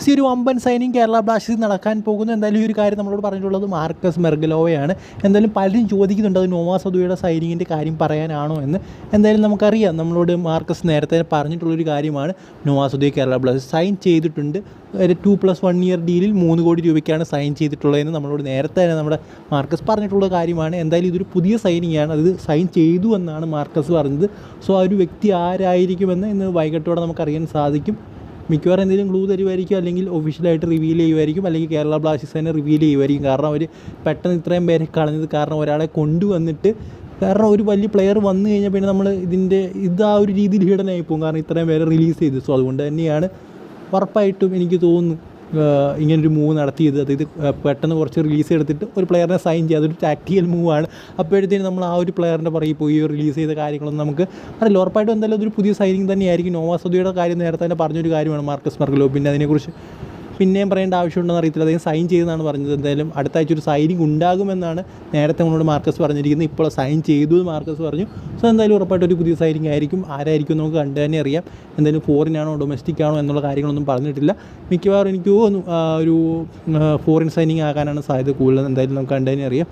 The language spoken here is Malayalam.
ഈ ഒരു വമ്പൻ സൈനിങ് കേരള ബ്ലാസ്റ്റേഴ്സിൽ നടക്കാൻ പോകുന്നു. എന്തായാലും ഈ ഒരു കാര്യം നമ്മളോട് പറഞ്ഞിട്ടുള്ളത് മാർക്കസ് മെർഗലോവയാണ്. എന്തായാലും പലരും ചോദിക്കുന്നുണ്ട് അത് നോവാ സദുയുടെ സൈനിങ്ങിൻ്റെ കാര്യം പറയാനാണോ എന്ന്. എന്തായാലും നമുക്കറിയാം, നമ്മളോട് മാർക്കസ് നേരത്തെ പറഞ്ഞിട്ടുള്ളൊരു കാര്യമാണ്. നോവാ സദുയെ കേരള ബ്ലാസ്റ്റേഴ്സ് സൈൻ ചെയ്തിട്ടുണ്ട്. ഒരു 2+1 ഇയർ ഡീലിൽ 3 കോടി രൂപയ്ക്കാണ് സൈൻ ചെയ്തിട്ടുള്ളതെന്ന് നമ്മളോട് നേരത്തെ തന്നെ നമ്മുടെ മാർക്കസ് പറഞ്ഞിട്ടുള്ള കാര്യമാണ്. എന്തായാലും ഇതൊരു പുതിയ സൈനിങ്ങാണ്, അത് സൈൻ ചെയ്തു എന്നാണ് മാർക്കസ് പറഞ്ഞത്. സോ ആ ഒരു വ്യക്തി ആരായിരിക്കുമെന്ന് ഇന്ന് വൈകിട്ടോടെ നമുക്കറിയാൻ സാധിക്കും. മിക്കവാറും എന്തെങ്കിലും ക്ലൂ തരുമായിരിക്കും, അല്ലെങ്കിൽ ഒഫീഷ്യലായിട്ട് റിവീൽ ചെയ്യുമായിരിക്കും, അല്ലെങ്കിൽ കേരള ബ്ലാസ്റ്റേഴ്സ് തന്നെ റിവീൽ ചെയ്യുമായിരിക്കും. കാരണം അവർ പെട്ടെന്ന് ഇത്രയും പേരെ കളഞ്ഞത് കാരണം ഒരാളെ കൊണ്ടുവന്നിട്ട്, കാരണം ഒരു വലിയ പ്ലെയർ വന്നു കഴിഞ്ഞാൽ പിന്നെ നമ്മൾ ആ ഒരു രീതിയിൽ ഹിഡനായി പോകും, കാരണം ഇത്രയും പേരെ റിലീസ് ചെയ്തു. സോ അതുകൊണ്ട് തന്നെയാണ് ഉറപ്പായിട്ടും എനിക്ക് തോന്നുന്നു ഇങ്ങനൊരു മൂവ് നടത്തിയത്. അതായത് പെട്ടെന്ന് കുറച്ച് റിലീസ് എടുത്തിട്ട് ഒരു പ്ലെയറിനെ സൈൻ ചെയ്യുക, അതൊരു ടാക്ടിക്കൽ മൂവാണ്. അപ്പോഴത്തേനും നമ്മൾ ആ ഒരു പ്ലെയറിൻ്റെ പുറകെ പോയി റിലീസ് ചെയ്ത കാര്യങ്ങളൊന്നും നമുക്ക് അറിയില്ല. ഉറപ്പായിട്ടും എന്തായാലും അതൊരു പുതിയ സൈനിങ് തന്നെയായിരിക്കും. നോവാ സദുയുടെ കാര്യം നേരത്തെ തന്നെ പറഞ്ഞൊരു കാര്യമാണ് മാർക്കസ് മെർഗലോ. പിന്നെ അതിനെക്കുറിച്ച് പിന്നെയും പറയേണ്ട ആവശ്യമുണ്ടെന്ന് അറിയത്തില്ല, അദ്ദേഹം സൈൻ ചെയ്തെന്നാണ് പറഞ്ഞത്. എന്തായാലും അടുത്ത ആഴ്ച ഒരു സൈനിങ് ഉണ്ടാകുമെന്നാണ് നേരത്തെ നമ്മളോട് മാർക്കസ് പറഞ്ഞിരിക്കുന്നത്. ഇപ്പോൾ സൈൻ ചെയ്തു എന്ന് മാർക്കസ് പറഞ്ഞു. സോ എന്തായാലും ഉറപ്പായിട്ടും ഒരു പുതിയ സൈനിങ് ആയിരിക്കും. ആരായിരിക്കും നമുക്ക് കണ്ടു തന്നെ അറിയാം. എന്തായാലും ഫോറിനാണോ ഡൊമസ്റ്റിക് ആണോ എന്നുള്ള കാര്യങ്ങളൊന്നും പറഞ്ഞിട്ടില്ല. മിക്കവാറും എനിക്ക് തോന്നുന്നു ഒരു ഫോറിൻ സൈനിങ് ആകാനാണ് സാധ്യത കൂടുതൽ. എന്തായാലും നമുക്ക് കണ്ടു തന്നെ അറിയാം.